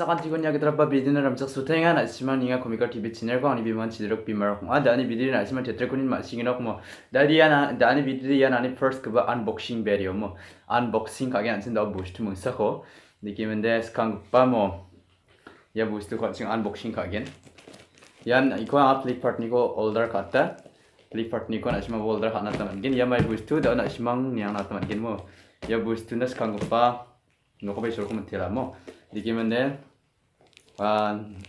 sakan tikon ya kita bidin ramsak sutengan asiman ninga komika TV channel ko ani biman chidrok bimar ko dani bidin asiman tetre kunin ma singina ko mo dani bidin ya nani first ka unboxing video mo unboxing kage ansin da boost mo sako dikimende skang pa mo ya boost ko sing unboxing kage yan iko ang Flipkart niko order kata Flipkart niko na asiman order kana taman gen ya mai boost da na asimang niang na taman gen mo ya boost na skang pa no ko ba isor ko mentela mo dikimende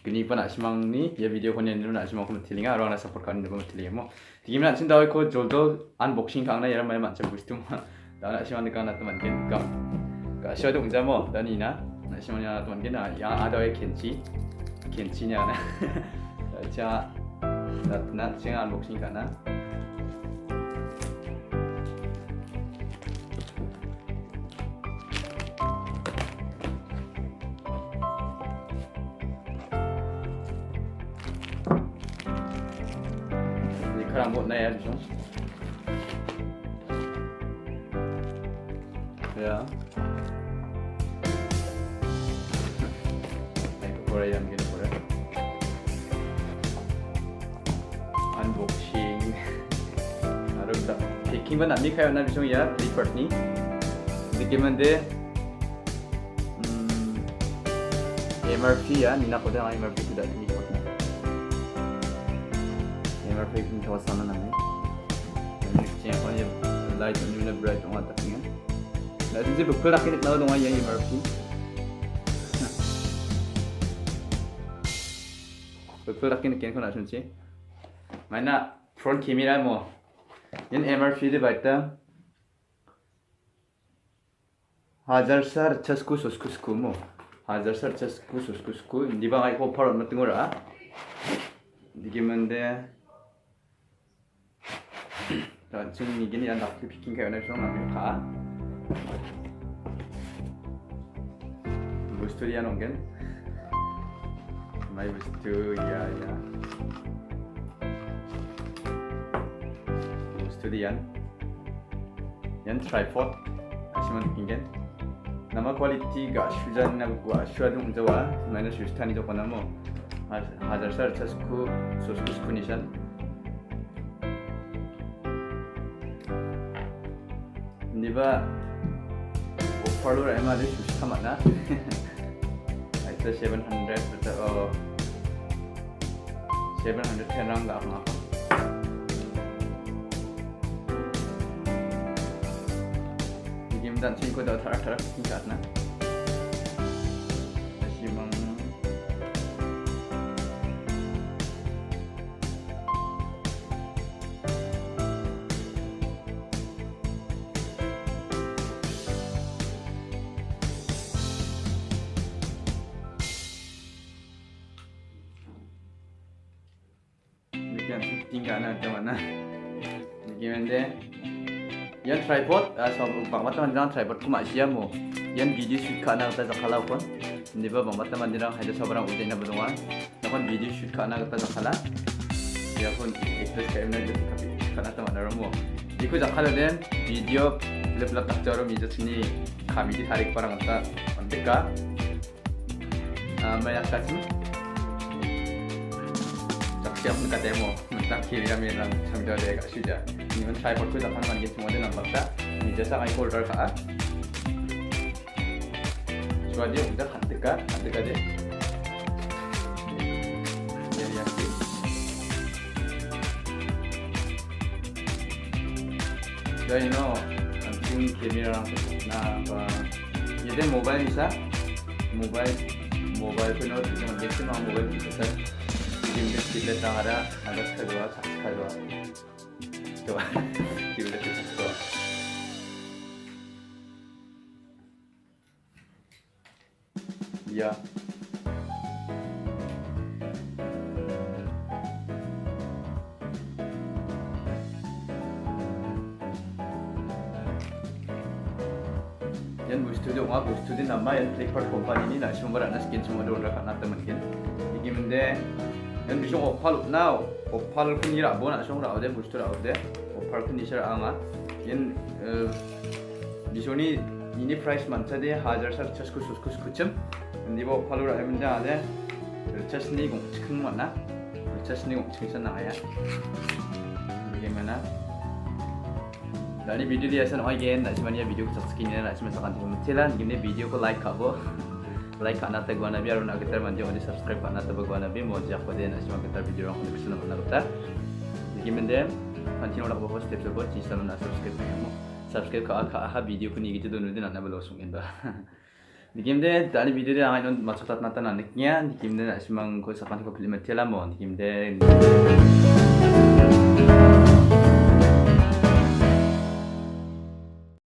gini pa na asimang ni ya video ko niyan na asimang ko matilinga araw na support kan ko matilinga mo tigim na sin daw ko joldo unboxing kang na yara may mancha gusto mo da na asimang ka na teman ken ka shodo unja mo dani na asimang na teman ken na ya adaw kenchi nya na cha na singa unboxing kana rambut na yan so ya ito pura yan gini pura unboxing harap tak packing ba nami kayo na bisong ya Flipkart ni dikiman de MRP ya nina ko da MRP ko da ni ko na MRP kung kawasan na namin. Siya ko yung light on yung bright ang atak niya. Dahil siya pagkulakin na doon yung MRP. pagkulakin ko na siya. Mana front camera mo. Yung MRP di ba ito? 1400 mo. 1400 hindi ba kayo ko parang matungura? Hindi man de 지금 이게 야 나쁘게 비킨 게 연애 좀 하면 가 무스토리아 농겐 마이 무스토리아 무스토리안 연 트라이포드 아시면 느낀겐 nama kualitiga shujan na gua shuadung jawa mana shustani joko namo hazar sar chasku sosku nishan niba offer ema de shusta mana itu 700 rang ga ma game dan sing ko da thara tingkat na asimang tinggal na teman na gimana yan tripod so bangmata man tripod ko maasiya mo yan video shoot ka na kata zakala ko hindi ba bangmata man dirang hada sobrang uday na budungan nakon video shoot ka na kata zakala ya kon express kayo na dito kana teman na mo di ko zakala din video level tak jaro video sini kami di tarik parang kata anteka maya kasih siap nak demo tentang kiri kami dalam sambil ada kat sudah. Ini kan tripod ku tak pernah lagi semua dia nampak tak. Ini jasa kami order kat. Cuma dia udah hantika dia. Jadi yang ni. Jadi no, anjing kamera nak apa? Jadi mobile bisa, mobile pun ada macam macam mobile bisa. Kita ada kedua coba kita coba ya yan gusto din nama yan Flipkart company ni na sumber na skin semua order kan teman kan ini mende yan bisong opal kun ira bona song ra ode busto ra ode opal kun isar anga yan bisoni ini price manchadi 1499쯤 근데 뭐 팔로라 해문자 안에 chasni 공층 맞나? chasni 공층 있었나요? bagaimana? Dari video dia san again najmania video ko subscribe na najman sa kanti mo tila gini video ko like kabo like kana ta gwana biar na gitar manje oni subscribe kana ta gwana bi mo jak ko de najman gitar video ko bisa na manarta gimende kanti ora ko step so ko ci san na subscribe ka ha video ko ni gitu do nudin na balo sungin ba Nikimde dari video dia ngayon matsutat nata na niknya nikimde najman ko sa kanti ko film tila mo nikimde